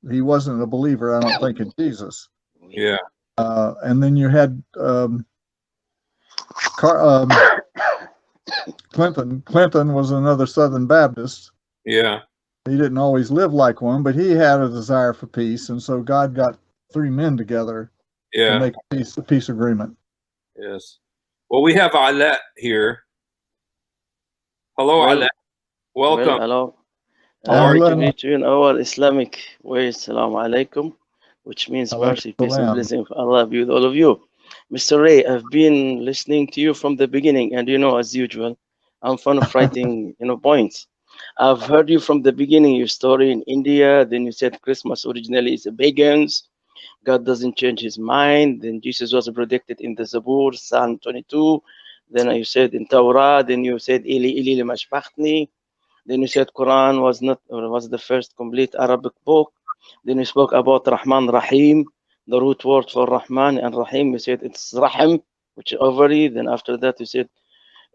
he wasn't a believer, I don't think, in Jesus. Yeah. And then you had Clinton. Clinton was another Southern Baptist. Yeah. He didn't always live like one, but he had a desire for peace, and so God got three men together to make a peace agreement. Yes. Well, we have Alaa here. Hello, Alaa. Welcome. Well, hello. To greet you in our Islamic way, Assalamu alaikum, which means mercy, peace, and blessing of Allah be with all of you. Mr. Ray, I've been listening to you from the beginning, and as usual, I'm fond of writing, points. I've heard you from the beginning, your story in India, then you said Christmas originally is a pagans. God doesn't change his mind. Then Jesus was predicted in the Zabur, Psalm 22. Then you said in Torah, then you said Ili Ili Limashbachtni. Then you said Quran was the first complete Arabic book. Then you spoke about Rahman Rahim, the root word for Rahman and Rahim. You said it's Rahim, which is ovary. Then after that you said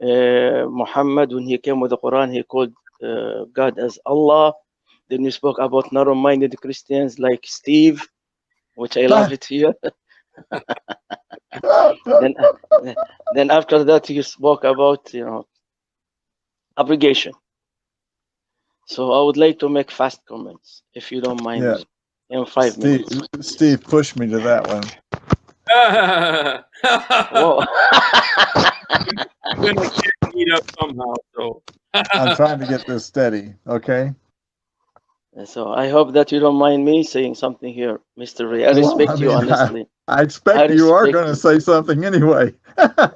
Muhammad, when he came with the Quran, he called God as Allah. Then you spoke about narrow-minded Christians like Steve, which I love it here. then after that you spoke about abrogation. So I would like to make fast comments, if you don't mind, in 5 minutes. Steve pushed me to that one. I'm going to get beat up somehow. So I'm trying to get this steady, okay? So I hope that you don't mind me saying something here, Mr. Ray. I respect you, honestly. I expect you are going to say something anyway.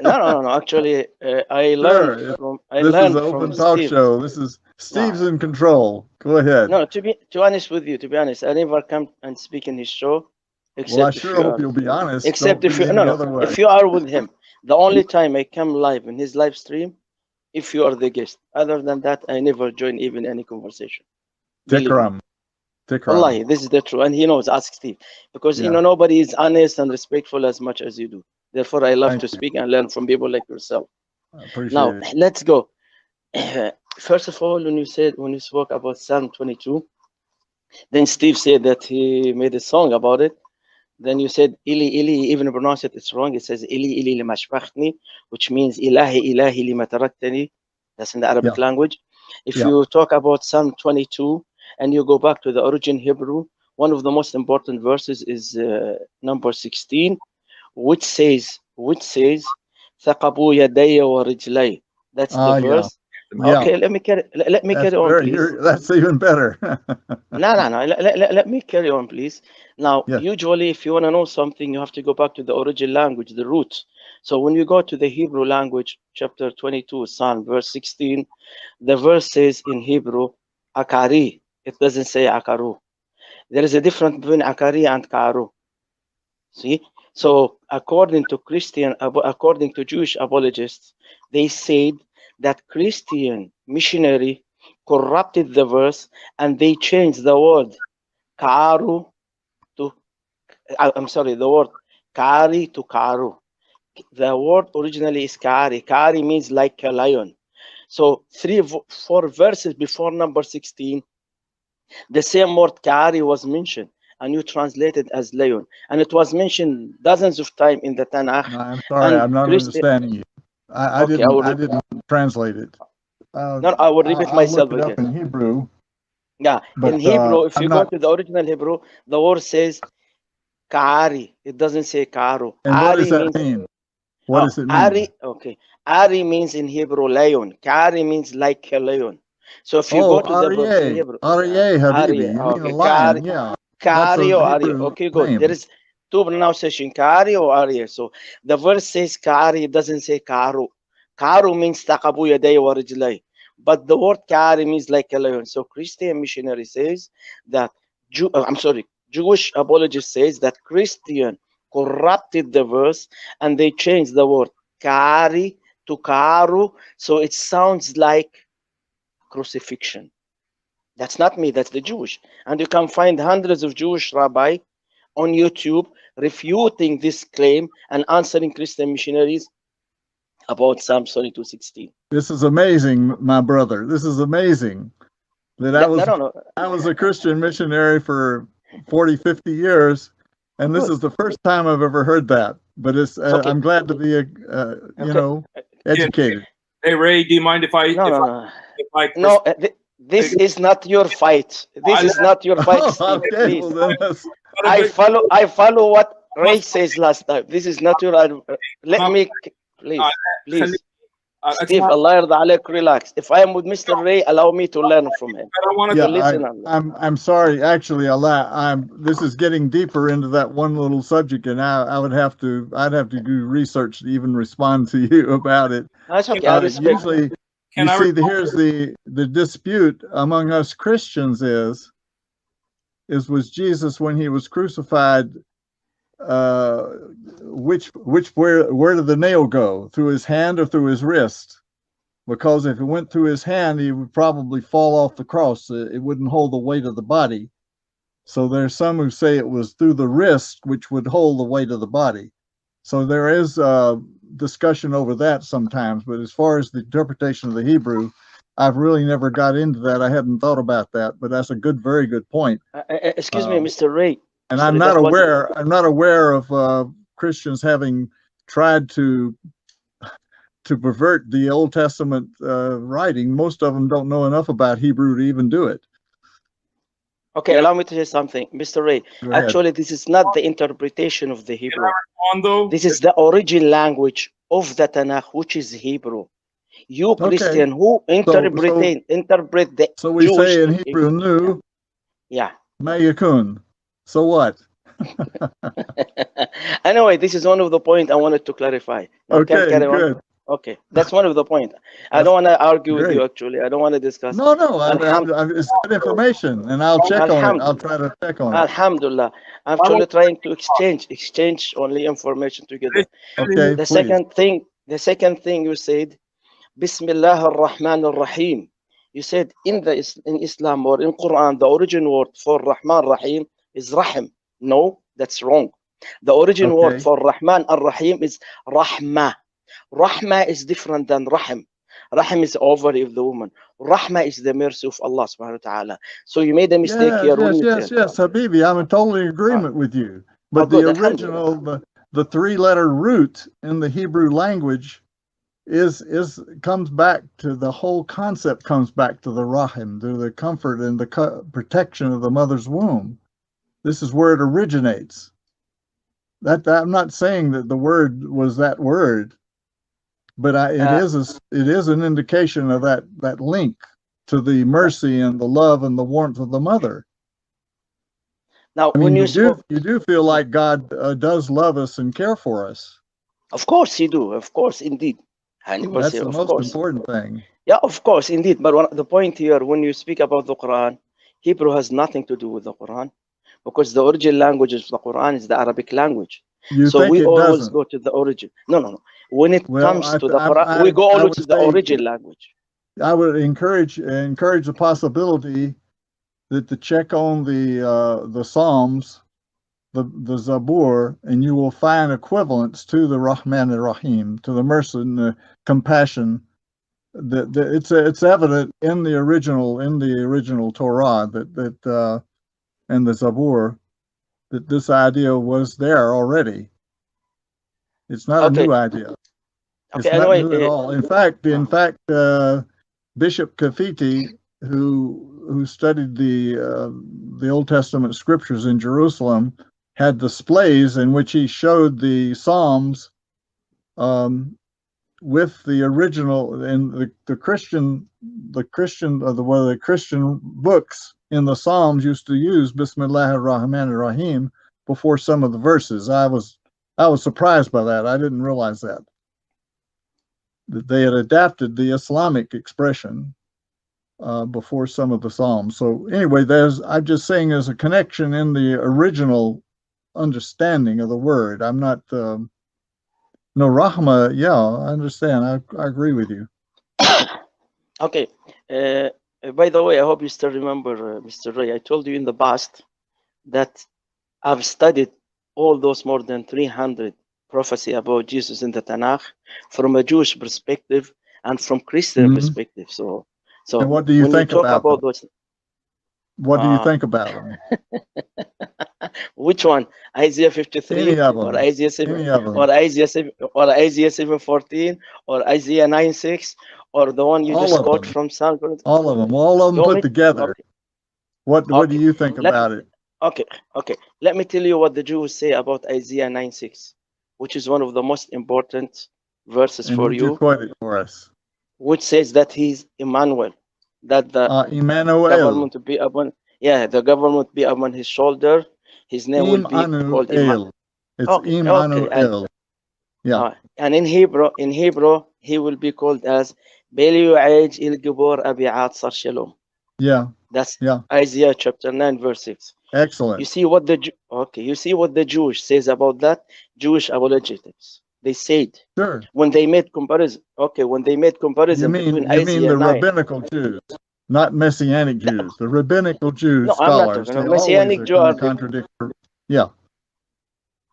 No. Actually, I learned from This is an open talk show. This is Steve's in control. Go ahead. No, to be honest with you, I never come and speak in his show. Well, I sure hope you'll be honest. Except if you are with him. The only time I come live in his live stream, if you are the guest. Other than that, I never join even any conversation. Tikram. Wallahi, this is the truth, and he knows. Ask Steve, because nobody is honest and respectful as much as you do. Therefore, I love to speak and learn from people like yourself. Now, let's go. First of all, when you spoke about Psalm 22, then Steve said that he made a song about it. Then you said Ili Ili, even pronounce it's wrong. It says Ili Ili lima shbachtni, which means Ilahi Ilahi lima taraktani. That's in the Arabic language. If you talk about Psalm 22 and you go back to the origin Hebrew, one of the most important verses is number 16, which says ثقبوا يدي ورجلي. That's the verse. Okay, let me carry on, please. That's even better. No. Let me carry on, please. Now, usually, if you want to know something, you have to go back to the original language, the roots. So when you go to the Hebrew language, chapter 22, Psalm, verse 16, the verse says in Hebrew, Akari. It doesn't say Akaru. There is a difference between Akari and Karu. See? So according to Jewish apologists, they said that Christian missionary corrupted the verse and they changed the word Karu to, the word Kari to Karu. The word originally is Kari. Kari means like a lion. So 4 verses before number 16, the same word Kari was mentioned, and you translated as lion. And it was mentioned dozens of times in the Tanakh. No, I'm sorry, I'm not understanding you. I didn't translate it. No, I will repeat myself again. In Hebrew. Yeah, in Hebrew, if you go to the original Hebrew, the word says Kari. It doesn't say Karu. And what does that mean? What does it mean? Ari, okay. Ari means in Hebrew lion. Kari means like a lion. So if you go to the verse in Hebrew, Aryeh, Habibi, you mean a lion, yeah. Kari or Ari. Okay, good. There is 2 pronunciation, Kari or Ari. So the verse says Kari, it doesn't say Karu. Karu means taqabu yaday wa rijlay. But the word Kari means like a lion. So Christian missionary says that, Jewish apologist says that Christian corrupted the verse and they changed the word Kari to Karu. So it sounds like crucifixion. That's not me, that's the Jewish. And you can find hundreds of Jewish rabbis on YouTube refuting this claim and answering Christian missionaries about Psalm 22:16. This is amazing, my brother. This is amazing. That I was a Christian missionary for 40, 50 years, and this is the first time I've ever heard that. But it's I'm glad to be you know, educated. Hey Ray, do you mind if I? No, this is not your fight. This is not your fight, Steve. Okay, Please. well, I follow what Ray says last time. This is not your. Let me, please. Steve, Allah yarda alayk, relax. If I am with Mr. Ray, allow me to learn from him. I'm sorry. Actually, Allah, this is getting deeper into that one little subject, and I'd have to do research to even respond to you about it. That's okay. Usually, here's the dispute among us Christians is was Jesus when he was crucified, where did the nail go? Through his hand or through his wrist? Because if it went through his hand, he would probably fall off the cross. It wouldn't hold the weight of the body. So there's some who say it was through the wrist, which would hold the weight of the body. So there is discussion over that sometimes. But as far as the interpretation of the Hebrew, I've really never got into that. I hadn't thought about that, but that's a very good point. Excuse me, Mr. Ray. And I'm not aware of Christians having tried to pervert the Old Testament writing. Most of them don't know enough about Hebrew to even do it. Okay, allow me to say something, Mr. Ray. Actually, this is not the interpretation of the Hebrew. This is the origin language of the Tanakh, which is Hebrew. You Christian who interpret the so we Jewish say in Hebrew, nu, yeah, mayakun. So what? Anyway, this is one of the points I wanted to clarify. Now, okay, good. Okay, that's one of the points. I don't want to argue with you, actually. I don't want to discuss. No, it's good information, and I'll check on it. I'll try to check on it. Alhamdulillah. I'm actually trying to exchange only information together. Okay, the second thing you said, Bismillah ar-Rahman ar-Rahim. You said in Islam or in Quran, the origin word for Rahman Rahim is Rahim. No, that's wrong. The origin word for Rahman ar-Rahim is Rahmah. Rahmah is different than Rahim. Rahim is ovary of the woman. Rahmah is the mercy of Allah subhanahu wa ta'ala. So you made a mistake here. Yes, Habibi, I'm in total agreement with you. But the original, the three-letter root in the Hebrew language comes back to the whole concept, comes back to the Rahim, to the comfort and the protection of the mother's womb. This is where it originates. I'm not saying that the word was that word, but it is an indication of that link to the mercy and the love and the warmth of the mother. Now, I mean, you do feel like God does love us and care for us. Of course, He do. Of course, indeed. That's the most important thing. Yeah, of course, indeed. But the point here, when you speak about the Quran, Hebrew has nothing to do with the Quran, because the original language of the Quran is the Arabic language. So we always go to the origin. No. When it comes to the Quran, we go always to the original language. I would encourage the possibility that to check on the Psalms, the Zabur, and you will find equivalents to the Rahman and Rahim, to the mercy and the compassion. It's evident in the original Torah that and the Zabur, that this idea was there already. It's not a new idea. It's not new at all. In fact, Bishop Kafiti, who studied the Old Testament scriptures in Jerusalem, had displays in which he showed the Psalms with the original, and the Christian books in the Psalms used to use Bismillah ar-Rahman ar-Rahim before some of the verses. I was surprised by that. I didn't realize that they had adapted the Islamic expression before some of the Psalms. So anyway, I'm just saying there's a connection in the original understanding of the word. I'm not no Rahma. Yeah, I understand. I agree with you. Okay. By the way, I hope you still remember, Mr. Ray, I told you in the past that I've studied all those more than 300 prophecy about Jesus in the Tanakh from a Jewish perspective and from Christian perspective. So and what do you think about those? What do you think about them? Which one? Isaiah 53, Any of or them. Isaiah 7, Any of them. or Isaiah 7, or Isaiah 7:14, or Isaiah 9:6, or the one you All just of quote them. from Psalm? All of them. All of them You want put me? together. Okay. What do Okay. you think about it? Okay. Let me tell you what the Jews say about Isaiah 9:6, which is one of the most important verses And for would you you, quote it for us? which says that he's Emmanuel, that the Emmanuel. government will be upon, the government be upon his shoulder. His name will be called Emmanuel. It's Okay. Emmanuel. Yeah. And in Hebrew, he will be called as Beliu'aj il Gibor Abi'at Sar Shalom. Yeah. That's Yeah. Isaiah chapter 9, verse 6. Excellent. You see what the Jewish says about that? Jewish apologetics. They said, Sure. when they made comparison. Okay, when they made comparison between Isaiah 9. You mean the rabbinical Jews, not Messianic Jews. The rabbinical Jews scholars. I'm not talking Messianic Jew. Contradict. Yeah.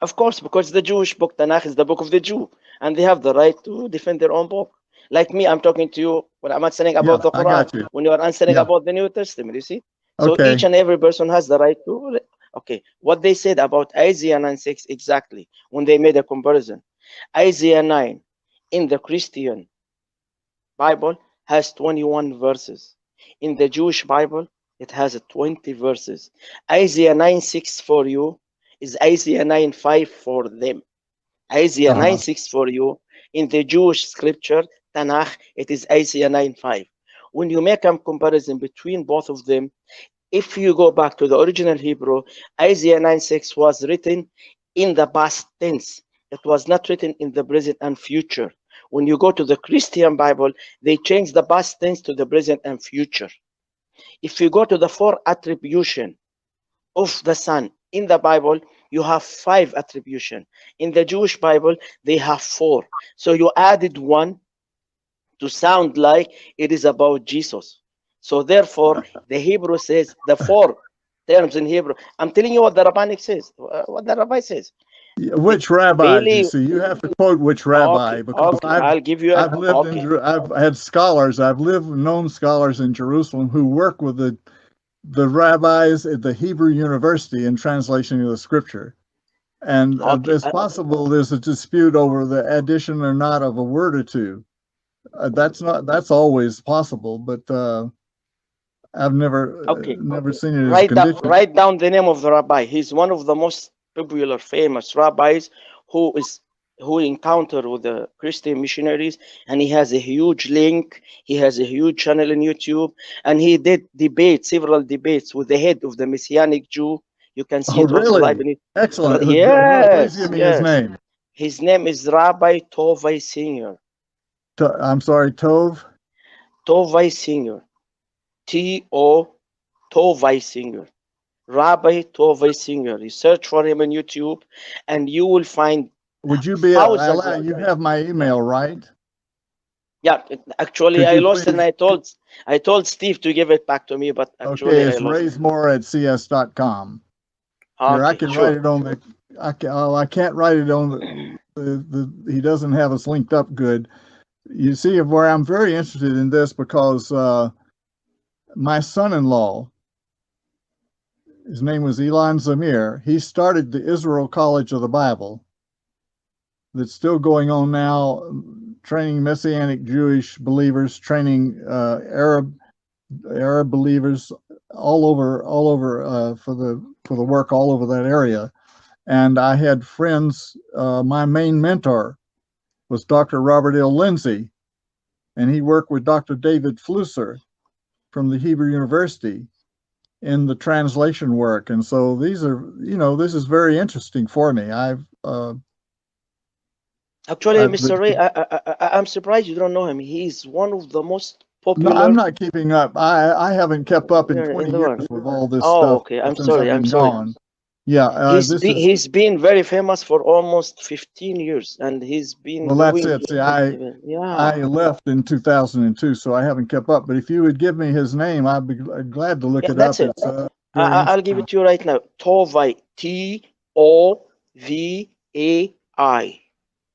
Of course, because the Jewish book Tanakh is the book of the Jew, and they have the right to defend their own book. Like me, I'm talking to you when I'm answering about the Quran. I got you. When you are answering about the New Testament, you see. So Okay. each and every person has the right to. Okay, what they said about Isaiah 9:6 exactly when they made a comparison. Isaiah 9 in the Christian Bible has 21 verses. In the Jewish Bible, it has 20 verses. Isaiah 9:6 for you is Isaiah 9:5 for them. Isaiah 9:6 for you. In the Jewish scripture, Tanakh, it is Isaiah 9:5. When you make a comparison between both of them, if you go back to the original Hebrew, Isaiah 9:6 was written in the past tense. It was not written in the present and future. When you go to the Christian Bible, they change the past tense to the present and future. If you go to the 4 attribution of the Son in the Bible, you have 5 attribution. In the Jewish Bible, they have 4. So you added 1 to sound like it is about Jesus. So therefore, the Hebrew says the 4 terms in Hebrew. I'm telling you what the Rabbanic says, what the Rabbi says. Which rabbi? You see, you have to quote which rabbi, because I'll give you. I've had scholars. I've known scholars in Jerusalem who work with the rabbis at the Hebrew University in translation of the Scripture, and it's possible there's a dispute over the addition or not of a word or two. That's always possible, but I've never seen it as condition. Write down the name of the rabbi. He's one of the most popular, famous rabbis who encounter with the Christian missionaries, and he has a huge link. He has a huge channel on YouTube, and he did several debates with the head of the Messianic Jew. You can see it also live in it. Excellent. Yes. Please give me his name. His name is Rabbi Tovai Senior. I'm sorry, Tovai Senior. T-O Tovai Senior. Rabbi Tovai Senior. You search for him on YouTube, and you will find. Would you be Alaa? You have my email, right? Yeah, actually, I lost it, and I told Steve to give it back to me, but actually, it's raisemore@cs.com. Here, I can write it on the. I can't write it on the. He doesn't have us linked up good. You see, where I'm very interested in this because my son-in-law, his name was Elon Zamir. He started the Israel College of the Bible that's still going on now, training Messianic Jewish believers, training Arab believers all over for the work all over that area. And I had friends. My main mentor was Dr. Robert L. Lindsay, and he worked with Dr. David Flusser from the Hebrew University in the translation work. And so these are, this is very interesting for me. Actually, Mr. Ray, I'm surprised you don't know him. He's one of the most popular. No, I'm not keeping up. I haven't kept up in 20 years with all this stuff. Oh, okay. I'm sorry. Gone. Yeah, he's been very famous for almost 15 years, and he's been. Well, that's it. See, I left in 2002, so I haven't kept up. But if you would give me his name, I'd be glad to look it up. It. I'll give it to you right now. Tovai, T-O-V-A-I,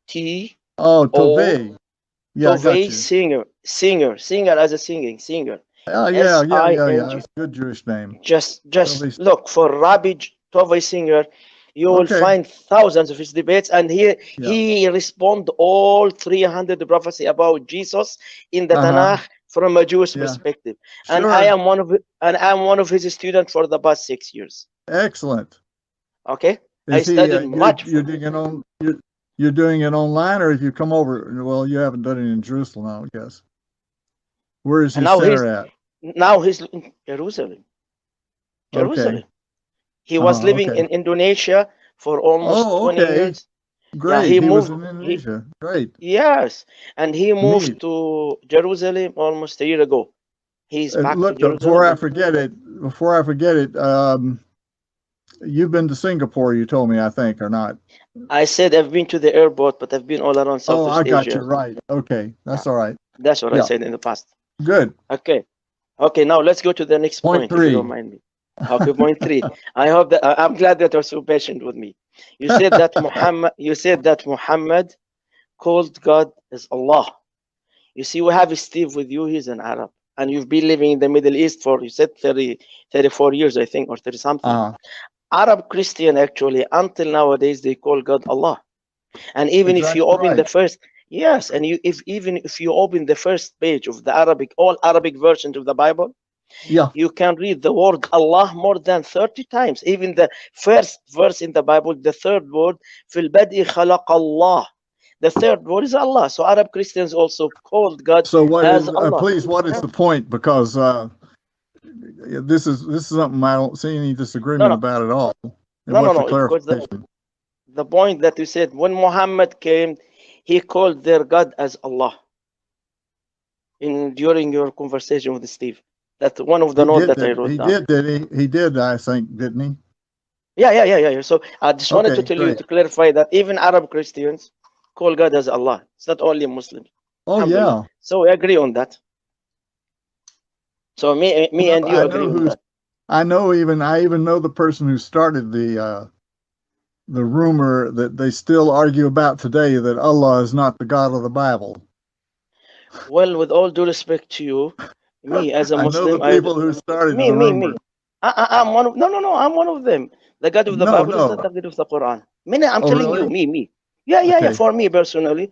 Tovai. Yeah, Tovai singer as a singer. Yeah. That's a good Jewish name. Just look for Rabbi Tovay Singer, you will find thousands of his debates, and he respond all 300 prophecy about Jesus in the Tanakh from a Jewish perspective. And I am one of his students for the past 6 years. Excellent. Okay. I studied much. You're doing it online, or if you come over? Well, you haven't done it in Jerusalem, I guess. Where is he center at? Now he's in Jerusalem. Jerusalem. He was living in Indonesia for almost 20 years. Great. Yeah, he moved was in Indonesia. Great. Yes, and he moved to Jerusalem almost a year ago. He's back to Jerusalem. Before I forget it, you've been to Singapore, you told me, I think, or not? I said I've been to the airport, but I've been all around Southeast Asia. I got you right. Okay, that's all right. That's what I said in the past. Good. Okay, now let's go to the next point. If you don't mind me. Okay, point 3. I hope that I'm glad that you're so patient with me. You said that Muhammad called God as Allah. You see, we have Steve with you. He's an Arab, and you've been living in the Middle East for, you said, 34 years, I think, or 30 something. Arab Christian, actually, until nowadays, they call God Allah. And even if you open the first, and even if you open the first page of the all Arabic versions of the Bible, you can read the word Allah more than 30 times. Even the first verse in the Bible, the third word, fil bad'i khalaq Allah. The third word is Allah. So Arab Christians also called God as Allah. Please, what is the point? Because this is something I don't see any disagreement about at all. The point that you said, when Muhammad came, he called their God as Allah. During your conversation with Steve. That's one of the notes that I wrote down. He did, I think, didn't he? Yeah. So I just wanted to tell you, to clarify that even Arab Christians call God as Allah. It's not only Muslims. Oh, yeah. So we agree on that. So me and you agree on that. I even know the person who started the rumor that they still argue about today, that Allah is not the God of the Bible. Well, with all due respect to you, me as a Muslim, I know the people who started the rumor. I'm one of I'm one of them. The God of the Bible is not the God of the Quran. I'm telling you, me. Yeah. For me personally,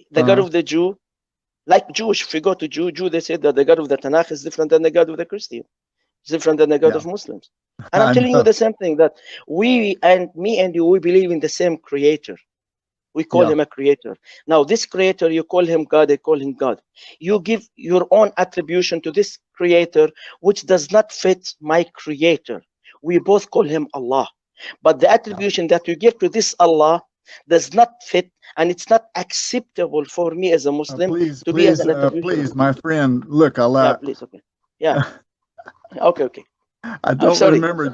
the God of the Jew, like Jewish, if you go to Jew, they say that the God of the Tanakh is different than the God of the Christian. It's different than the God of Muslims. And I'm telling you the same thing, that me and you, we believe in the same creator. We call him a creator. Now, this creator, you call him God, I call him God. You give your own attribution to this creator, which does not fit my creator. We both call him Allah. But the attribution that you give to this Allah does not fit, and it's not acceptable for me as a Muslim to be as an attribution. Please, my friend, look, Allah. Yeah, please, okay. Yeah. Okay. I don't remember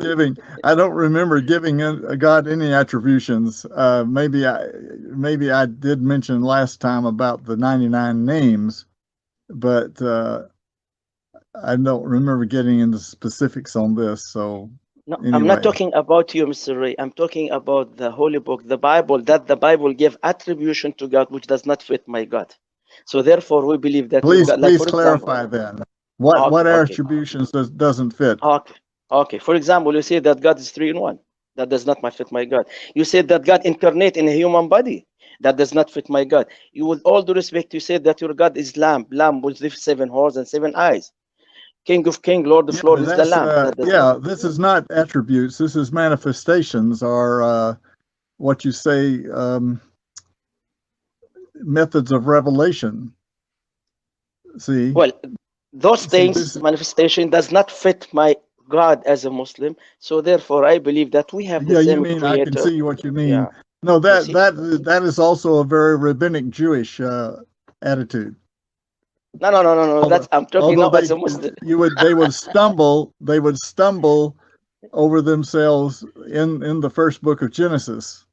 giving God any attributions. Maybe I did mention last time about the 99 names, but I don't remember getting into specifics on this. So no, anyway. I'm not talking about you, Mr. Ray. I'm talking about the Holy Book, the Bible, that the Bible gave attribution to God which does not fit my God. So therefore, we believe that. Please clarify then. What attributions doesn't fit? Okay. For example, you say that God is 3 in 1. That does not fit my God. You said that God incarnate in a human body. That does not fit my God. You, with all due respect, you said that your God is Lamb with 7 horns and 7 eyes. King of Kings, Lord of Lords is the Lamb. This is not attributes. This is manifestations, or what you say, methods of revelation. See? Well, those things, manifestation, does not fit my God as a Muslim, so therefore I believe that we have the same creator. I can see what you mean. Yeah. No, that is also a very rabbinic Jewish attitude. No. That's, I'm talking about as a Muslim. They would stumble over themselves in the first book of Genesis.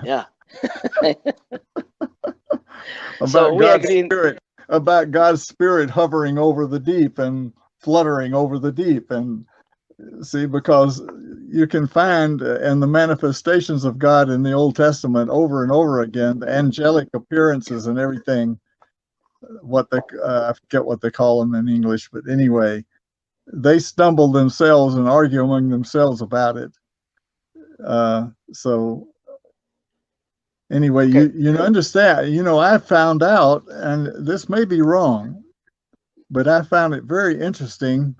Yeah. So we agree. About God's Spirit hovering over the deep and fluttering over the deep, and see, because you can find in the manifestations of God in the Old Testament over and over again, the angelic appearances and everything. I forget what they call them in English, but anyway, they stumble themselves and argue among themselves about it. So anyway, Okay. you understand, I found out, and this may be wrong, but I found it very interesting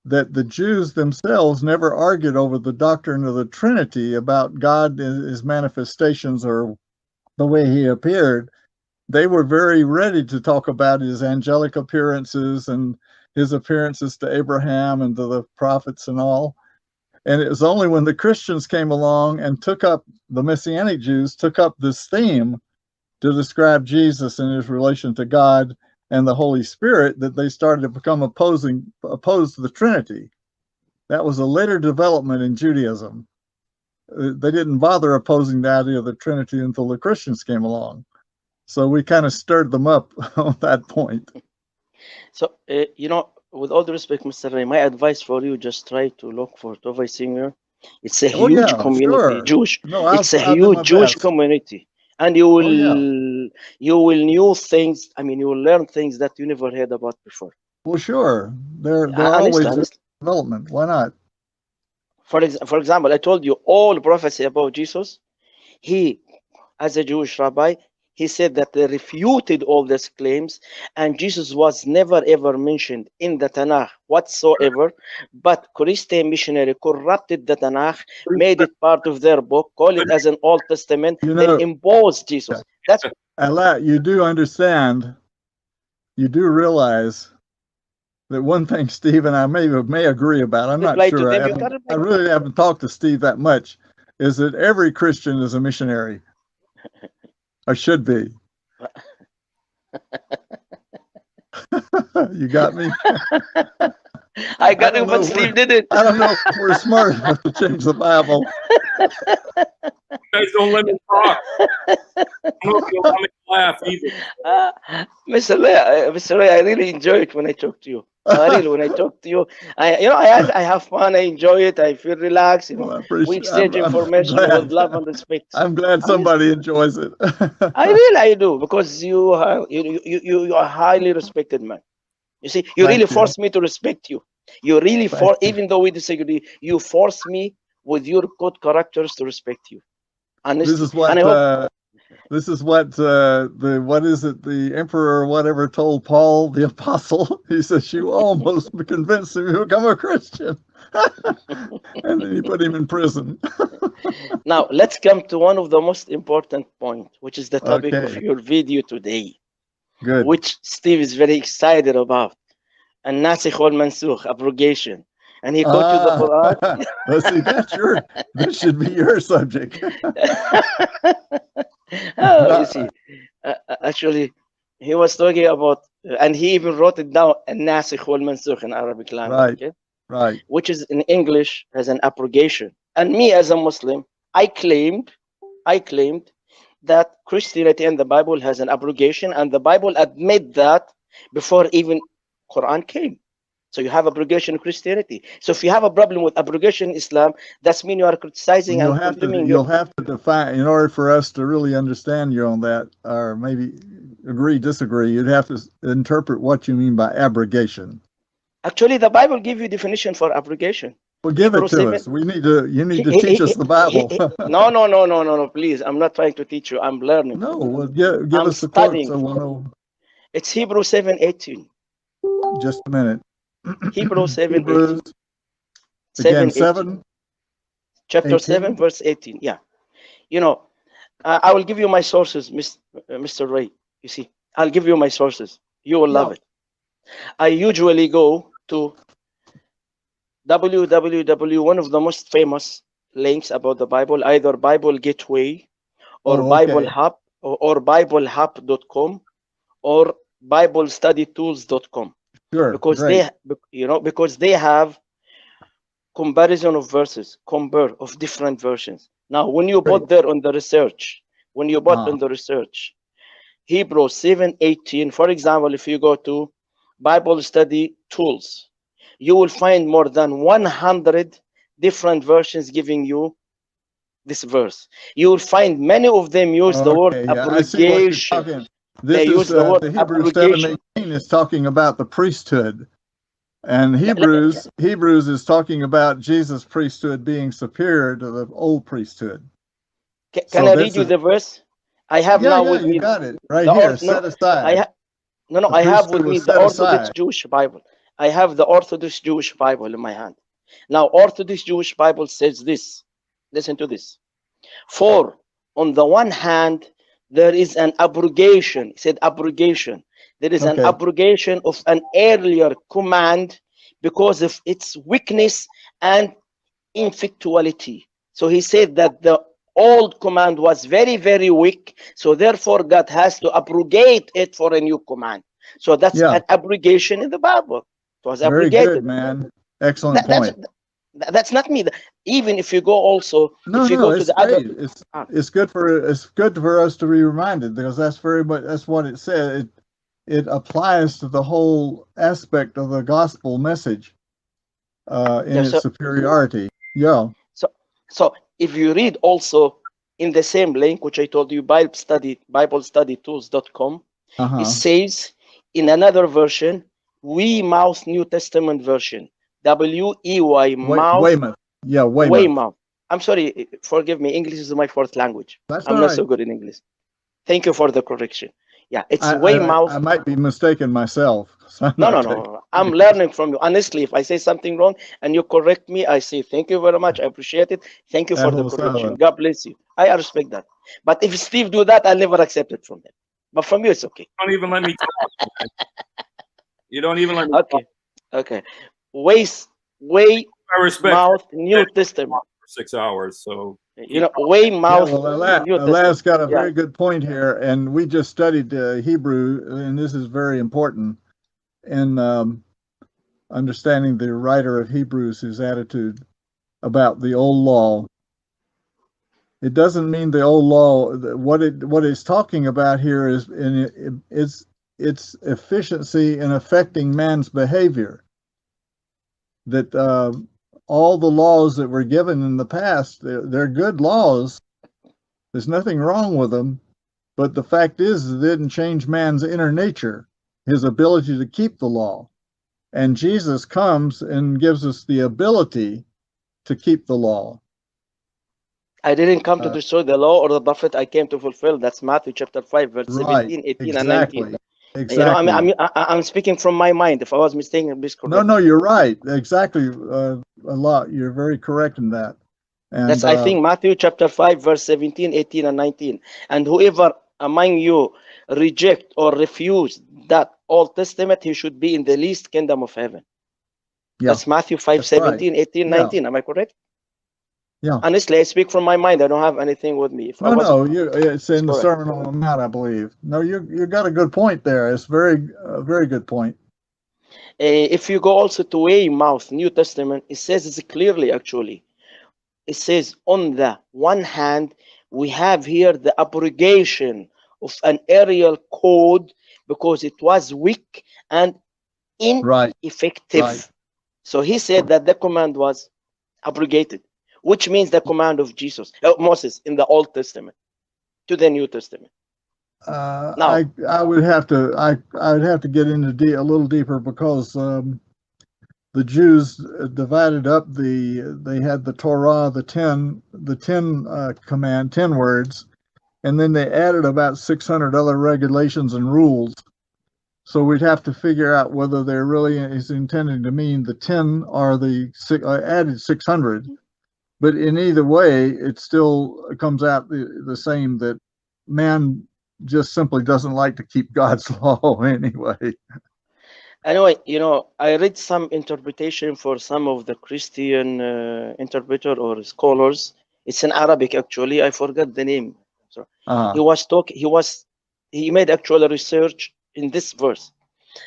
that the Jews themselves never argued over the doctrine of the Trinity, about God and his manifestations or the way he appeared. They were very ready to talk about his angelic appearances and his appearances to Abraham and to the prophets and all. And it was only when the Christians came along and the Messianic Jews took up this theme to describe Jesus and his relation to God and the Holy Spirit that they started to become opposed to the Trinity. That was a later development in Judaism. They didn't bother opposing the idea of the Trinity until the Christians came along. So we kind of stirred them up on that point. So, with all due respect, Mr. Ray, my advice for you, just try to look for Tovai Senior. It's a huge community, sure. Jewish. No, it's a I'll do my huge Jewish best. community. And you will know things. I mean, you will learn things that you never heard about before. Well, sure. They're always in development. Why not? For example, I told you all prophecy about Jesus. He, as a Jewish rabbi, he said that they refuted all these claims, and Jesus was never ever mentioned in the Tanakh whatsoever. But Christian missionary corrupted the Tanakh, made it part of their book, call it as an Old Testament, then imposed Jesus. That's Alaa, you do understand, you do realize that one thing Steve and I may agree about, I'm not sure, I really haven't talked to Steve that much, is that every Christian is a missionary. Or should be. You got me? I got it, but Steve didn't. I don't know if we're smart enough to change the Bible. You guys don't let me talk. I don't feel me laugh either. Mr. Ray, I really enjoy it when I talk to you. When I talk to you, I have fun. I enjoy it. I feel relaxed. We exchange information with love and respect. I'm glad somebody enjoys it. I do, because you are a highly respected man. You see, you really force me to respect you. You really even though we disagree, you force me with your good characters to respect you. Honestly. This is what the emperor or whatever told Paul the apostle. He says, you almost convinced him to become a Christian. And then he put him in prison. Now let's come to one of the most important points, which is the topic of your video today. Good. Which Steve is very excited about. And Nasikh wal Mansukh, abrogation. And he quoted the Quran. Let's see, that should be your subject. You see, actually, he was talking about, and he even wrote it down, Nasikh wal Mansukh in Arabic language. Right. Which is in English as an abrogation. And me as a Muslim, I claimed that Christianity and the Bible has an abrogation, and the Bible admit that before even Quran came. So you have abrogation in Christianity. So if you have a problem with abrogation in Islam, that's mean you are criticizing and condemning. You'll have to define, in order for us to really understand you on that, or maybe agree, disagree, you'd have to interpret what you mean by abrogation. Actually, the Bible gives you definition for abrogation. Well, give it to us. You need to teach us the Bible. No, please. I'm not trying to teach you. I'm learning. No, well, give us the quote so we'll know. It's Hebrews 7:18. Just a minute. Hebrews 7. Chapter 7, verse 18. Yeah. I will give you my sources, Mr. Ray. You see, I'll give you my sources. You will love it. I usually go to www, one of the most famous links about the Bible, either Bible Gateway or Bible Hub or BibleHub.com or BibleStudyTools.com. Sure, because they have comparison of verses, of different versions. Now, when you put there on the research, Hebrews 7:18, for example, if you go to Bible Study Tools, you will find more than 100 different versions giving you this verse. You will find many of them use the word abrogation. This is the Hebrews 7:18 is talking about the priesthood. And Hebrews is talking about Jesus' priesthood being superior to the old priesthood. Can I read you the verse? I have now with me. You got it right here. Set aside. I have with me the Orthodox Jewish Bible. I have the Orthodox Jewish Bible in my hand. Now, Orthodox Jewish Bible says this. Listen to this. For on the one hand, there is an abrogation. It said abrogation. There is an abrogation of an earlier command because of its weakness and infectuality. So he said that the old command was very, very weak. So therefore, God has to abrogate it for a new command. So that's an abrogation in the Bible. It was abrogated. Very good, man. Excellent point. That's not me. Even if you go also, to the other, it's good for us to be reminded, because that's what it said. It applies to the whole aspect of the gospel message in its superiority. Yeah. So if you read also in the same link, which I told you, BibleStudyTools.com, it says in another version, Weymouth New Testament version, W-E-Y mouth. Yeah, Weymouth. I'm sorry, forgive me. English is my fourth language. I'm not so good in English. Thank you for the correction. Yeah, it's Weymouth. I might be mistaken myself. So no. I'm learning from you. Honestly, if I say something wrong and you correct me, I say thank you very much. I appreciate it. Thank you for the correction. God bless you. I respect that. But if Steve do that, I'll never accept it from him. But from you, it's okay. Don't even let me talk. You don't even let me talk. Okay. Weymouth New Testament. For 6 hours, so Weymouth. Alaa's got a very good point here, and we just studied Hebrew, and this is very important in understanding the writer of Hebrews, his attitude about the old law. It doesn't mean the old law. What it's talking about here is its efficiency in affecting man's behavior. That all the laws that were given in the past, they're good laws. There's nothing wrong with them. But the fact is, it didn't change man's inner nature, his ability to keep the law. And Jesus comes and gives us the ability to keep the law. I didn't come to destroy the law or the prophet. I came to fulfill. That's Matthew chapter 5, verse 17, 18, and 19. Exactly. I'm speaking from my mind. If I was mistaken, please correct. No, you're right. Exactly. A lot. You're very correct in that. And that's, I think, Matthew chapter 5, verse 17, 18, and 19. And whoever among you reject or refuse that Old Testament, he should be in the least kingdom of heaven. Yeah. That's Matthew 5, 17, 18, 19. Am I correct? Yeah. Honestly, I speak from my mind. I don't have anything with me. It's in the Sermon on the Mount, I believe. No, you got a good point there. It's very good point. If you go also to Weymouth New Testament, it says it clearly, actually. It says, on the one hand, we have here the abrogation of an aerial code because it was weak and ineffective. Right. So he said that the command was abrogated, which means the command of Moses in the Old Testament to the New Testament. Now, I would have to get into a little deeper, because the Jews divided up they had the Torah, the 10 words, and then they added about 600 other regulations and rules. So we'd have to figure out whether they're really is intending to mean the 10 or the added 600. But in either way, it still comes out the same, that man just simply doesn't like to keep God's law anyway. Anyway, I read some interpretation for some of the Christian interpreter or scholars. It's in Arabic, actually. I forgot the name. So he made actual research in this verse,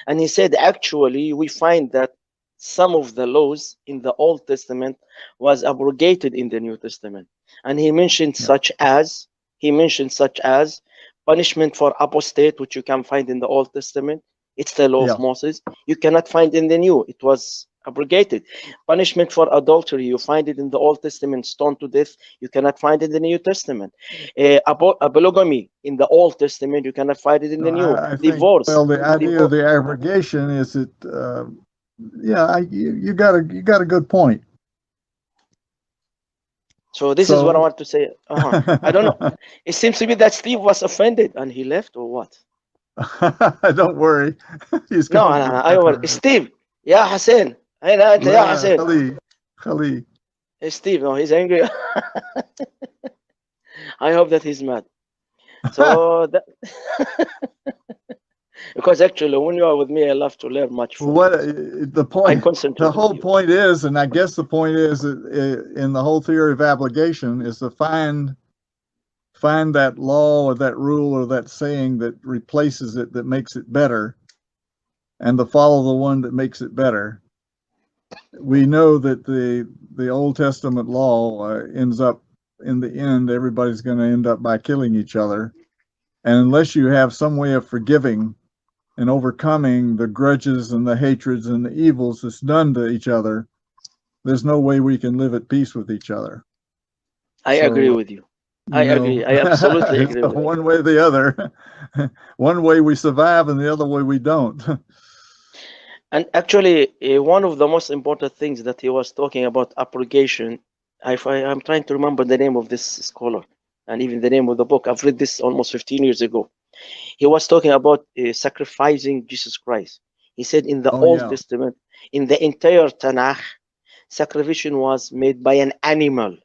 and he said, actually, we find that some of the laws in the Old Testament was abrogated in the New Testament, and he mentioned such as punishment for apostate, which you can find in the Old Testament. It's the law of Moses. You cannot find in the New. It was abrogated. Punishment for adultery, you find it in the Old Testament, stoned to death. You cannot find it in the New Testament. Polygamy in the Old Testament, you cannot find it in the New. Divorce. The idea of the abrogation is Yeah, you got a good point. So this is what I want to say. I don't know. It seems to me that Steve was offended and he left, or what? Don't worry. He's No, coming no, I worry. Steve, yeah, Hassan. Hey, yeah, Hassan. Khalid. Hey, Steve, no, he's angry. I hope that he's mad. So that because actually, when you are with me, I love to learn much from you. The point? The whole point is, and I guess the point is, in the whole theory of obligation, is to find that law or that rule or that saying that replaces it, that makes it better, and to follow the one that makes it better. We know that the Old Testament law ends up, in the end, everybody's going to end up by killing each other, and unless you have some way of forgiving and overcoming the grudges and the hatreds and the evils that's done to each other, there's no way we can live at peace with each other. I agree with you. I agree. I absolutely agree with you. One way or the other. One way we survive and the other way we don't. And actually, one of the most important things that he was talking about abrogation, I'm trying to remember the name of this scholar and even the name of the book. I've read this almost 15 years ago. He was talking about sacrificing Jesus Christ. He said in the Old Testament, in the entire Tanakh, sacrifice was made by an animal.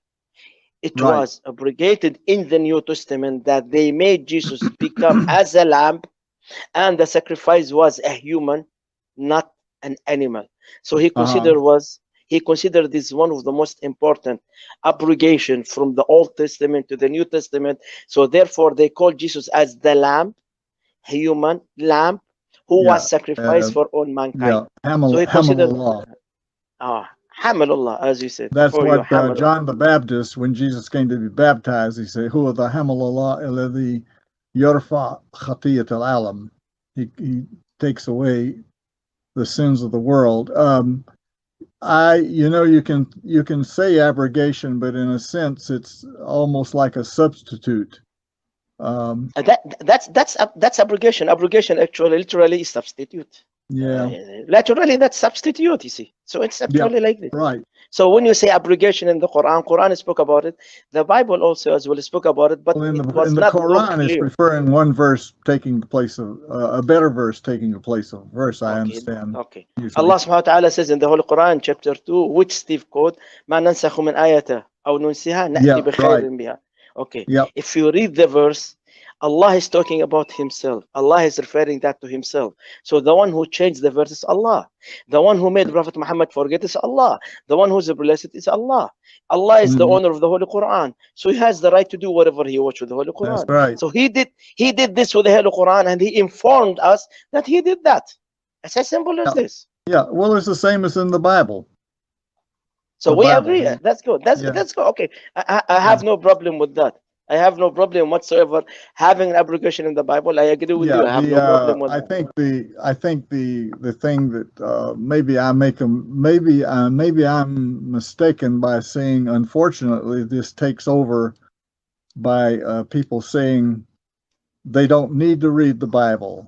It was abrogated in the New Testament that they made Jesus become as a lamb, and the sacrifice was a human, not an animal. So he considered this one of the most important abrogation from the Old Testament to the New Testament. So therefore, they called Jesus as the lamb, human lamb, who was sacrificed for all mankind. So he considered Hamalullah, as you said. That's what John the Baptist, when Jesus came to be baptized, he said, "Who are the Hamalullah alladhi yarfa khatiyat al-alam?" He takes away the sins of the world. You can say abrogation, but in a sense, it's almost like a substitute. That's abrogation. Abrogation actually literally is substitute. Literally that's substitute, you see. So it's actually like this. Right. So when you say abrogation in the Quran spoke about it. The Bible also as well spoke about it, but in the Quran is referring one verse taking the place of a better verse taking the place of a verse. I understand. Okay. Allah subhanahu wa ta'ala says in the Holy Quran, chapter 2, which Steve quote, "Ma nansakhu min ayata aw nunsiha na'ti bi khairin biha." Okay. If you read the verse, Allah is talking about himself. Allah is referring that to himself. So the one who changed the verse is Allah. The one who made Prophet Muhammad forget is Allah. The one who's blessed is Allah. Allah is the owner of the Holy Quran. So he has the right to do whatever he wants with the Holy Quran. That's right. So he did this with the Holy Quran, and he informed us that he did that. It's as simple as this. Yeah, well, it's the same as in the Bible. So we agree. That's good. That's good. Okay. I have no problem with that. I have no problem whatsoever having an abrogation in the Bible. I agree with you. I have no problem with that. I think the thing that maybe I'm mistaken by saying, unfortunately, this takes over by people saying they don't need to read the Bible,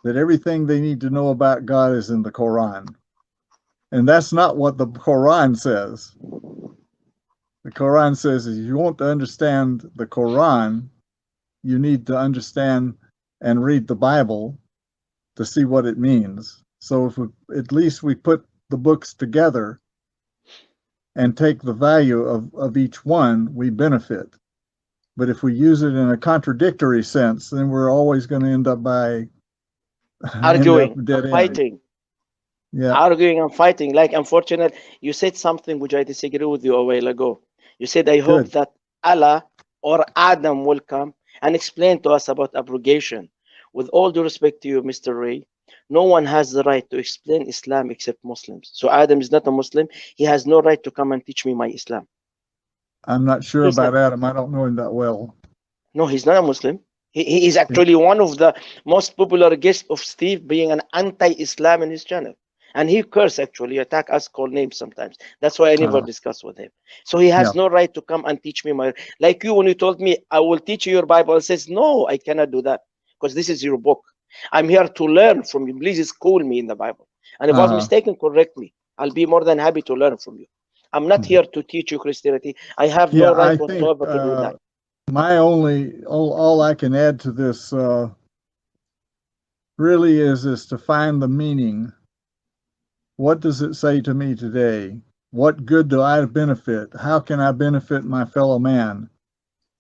that everything they need to know about God is in the Quran. And that's not what the Quran says. The Quran says if you want to understand the Quran, you need to understand and read the Bible to see what it means. So if at least we put the books together and take the value of each one, we benefit. But if we use it in a contradictory sense, then we're always going to end up by arguing, fighting. Yeah. Arguing and fighting. Like, unfortunately, you said something which I disagree with you a while ago. You said, I hope that Allah or Adam will come and explain to us about abrogation. With all due respect to you, Mr. Ray, no one has the right to explain Islam except Muslims. So Adam is not a Muslim. He has no right to come and teach me my Islam. I'm not sure about Adam. I don't know him that well. No, he's not a Muslim. He is actually one of the most popular guests of Steve, being an anti-Islam in his channel. And he curse actually, attack us, call names sometimes. That's why I never discuss with him. So he has no right to come and teach me my, like you, when you told me, I will teach you your Bible, I says, no, I cannot do that because this is your book. I'm here to learn from you. Please school me in the Bible. And if I was mistaken, correct me. I'll be more than happy to learn from you. I'm not here to teach you Christianity. I have no right whatsoever to do that. My all I can add to this really is to find the meaning. What does it say to me today? What good do I benefit? How can I benefit my fellow man?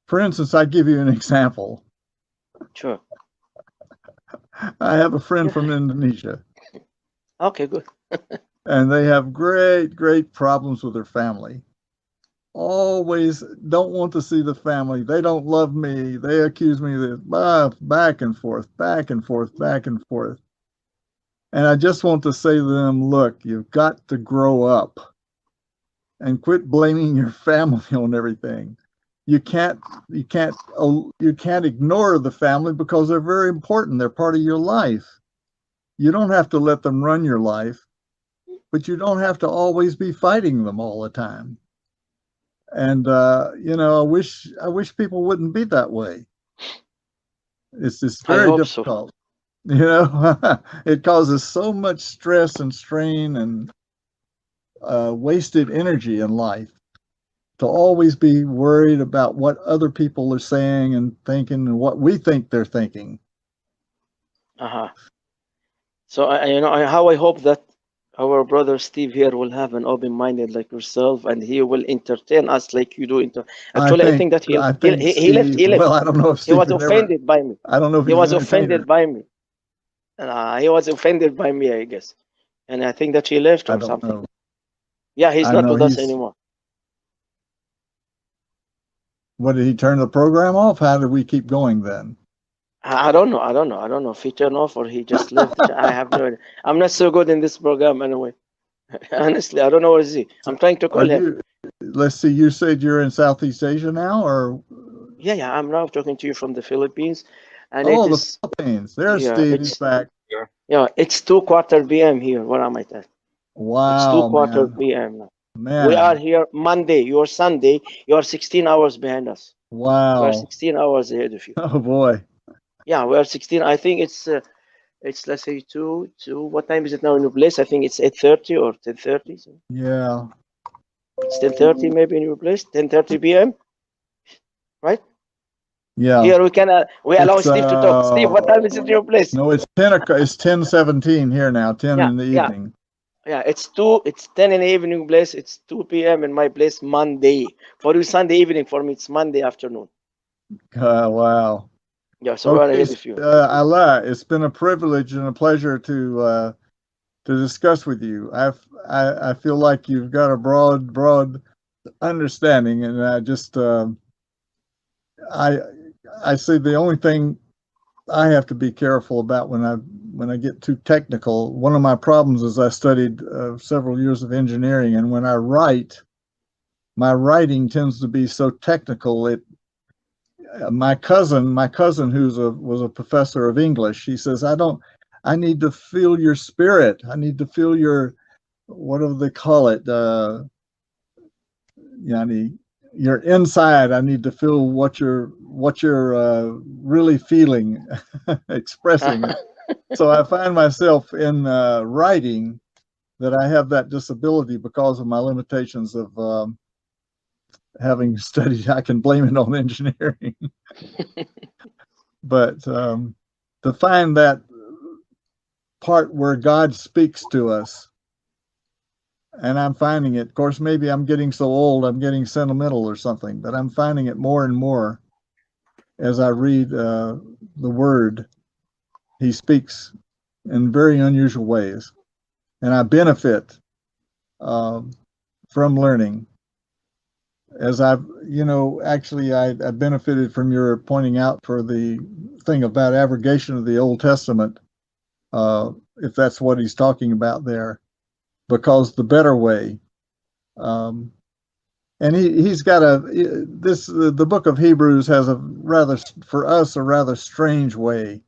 For instance, I give you an example. Sure. I have a friend from Indonesia. Okay, good. And they have great problems with their family. Always don't want to see the family. They don't love me. They accuse me of this, back and forth, back and forth, back and forth. And I just want to say to them, look, you've got to grow up and quit blaming your family on everything. You can't ignore the family because they're very important. They're part of your life. You don't have to let them run your life, but you don't have to always be fighting them all the time. And you know, I wish people wouldn't be that way. It's just very difficult. So. You know, it causes so much stress and strain and wasted energy in life to always be worried about what other people are saying and thinking and what we think they're thinking. So you know, how I hope that our brother Steve here will have an open-minded like yourself, and he will entertain us like you do. Actually, I think that he left. Well, I don't know if Steve he was offended by me. I don't know if he was offended by me. He was offended by me, I guess, and I think that he left or something. Know. Yeah, he's not with us anymore. What, did he turn the program off? How did we keep going then? I don't know. I don't know if he turned off or he just left. I have no idea. I'm not so good in this program anyway. Honestly, I don't know where is he. I'm trying to call him. Let's see. You said you're in Southeast Asia now, or? Yeah. I'm now talking to you from the Philippines, and the Philippines. There's Steve. He's back. Yeah, it's 2:15 p.m. here. Where am I at? Wow. It's 2:15 p.m. now. Man. We are here Monday. You're Sunday. You're 16 hours behind us. Wow. We're 16 hours ahead of you. Oh boy. Yeah, we are 16. I think it's let's say 2. What time is it now in your place? I think it's 8:30 or 10:30. So. Yeah. It's 10:30 maybe in your place. 10:30 p.m. Right? Yeah. Here we allow Steve to talk. Steve, what time is it in your place? No, it's 10:17 here now. 10 in the evening. Yeah, it's 10 in the evening place. It's 2 p.m. in my place Monday. For you Sunday evening. For me it's Monday afternoon. Wow. Yeah, so we're ahead of you. Alaa, it's been a privilege and a pleasure to discuss with you. I feel like you've got a broad understanding, and I just I see the only thing I have to be careful about when I get too technical. One of my problems is I studied several years of engineering, and when I write, my writing tends to be so technical. My cousin was a professor of English, he says, I need to feel your spirit. I need to feel your, whatever they call it, your inside. I need to feel what you're really feeling, expressing it. So I find myself in writing that I have that disability because of my limitations of having studied. I can blame it on engineering. But to find that part where God speaks to us, and I'm finding it, of course, maybe I'm getting so old, I'm getting sentimental or something, but I'm finding it more and more as I read the Word. He speaks in very unusual ways, and I benefit from learning. As I benefited from your pointing out for the thing about abrogation of the Old Testament, if that's what he's talking about there, because the better way, and he's got the book of Hebrews has for us a rather strange way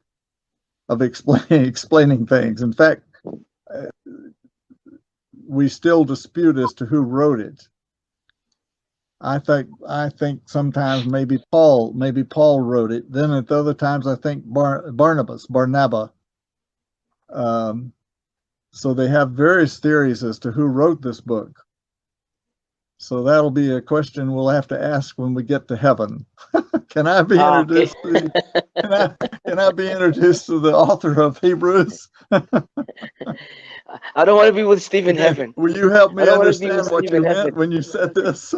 of explaining things. In fact, we still dispute as to who wrote it. I think sometimes maybe Paul wrote it. Then at other times I think Barnabas. So they have various theories as to who wrote this book. So that'll be a question we'll have to ask when we get to heaven. Can I be introduced to can I be introduced to the author of Hebrews? I don't want to be with Steve in heaven. Will you help me I don't want to be understand with what Steve you in meant heaven. when you said this?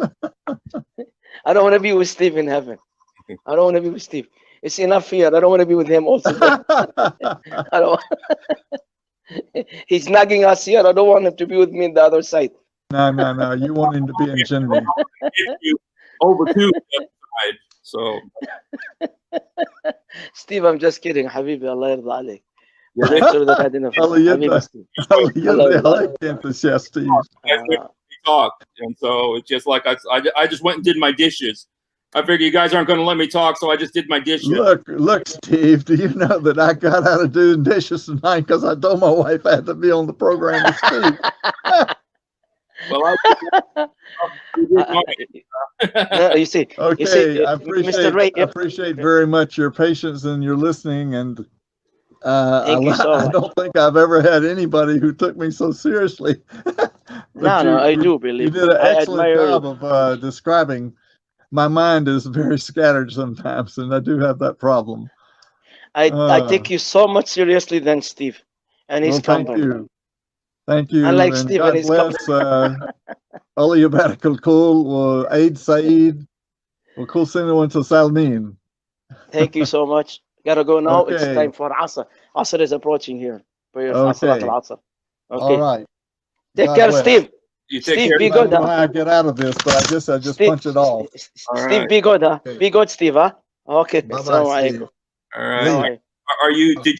I don't want to be with Steve in heaven. I don't want to be with Steve. It's enough here. I don't want to be with him also. I don't. He's nagging us here. I don't want him to be with me on the other side. No. You want him to be in Jannah. Over to the other side. So, Steve, I'm just kidding. Habibi, Allah yarda alayk. yeah, I'm sure that I didn't. Habibi, Steve. Enthusiast, Steve. we talk, and so it's just like I just went and did my dishes. I figured you guys aren't going to let me talk, so I just did my dishes. Look, Steve, do you know that I got out of doing dishes tonight because I told my wife I had to be on the program to speak? Well, you see. Okay, you see, I Mr. Ray, appreciate very much your patience and your listening, and Thank you so I much. don't think I've ever had anybody who took me so seriously. No, I do You believe. did an excellent admire job of describing. My mind is very scattered sometimes, and I do have that problem. I take you so much seriously than Steve and his company. Thank you. Unlike and Steve God and his bless Ali Yabarak al-Kul, Aid Saeed, Kul Sinu to Salmin. Thank you so much. Gotta go now. Okay. It's time for Asr. Asr is approaching here. Okay. Okay. All right. Take God care, bless. Steve. you take Steve, care. be I don't good. know how I get out of this, but I just Steve, punch it off. Steve, right. be good, huh? Okay. Be good, Steve, huh? Okay. Bye-bye, Assalamu Steve. alaikum. All right. Are you? Did you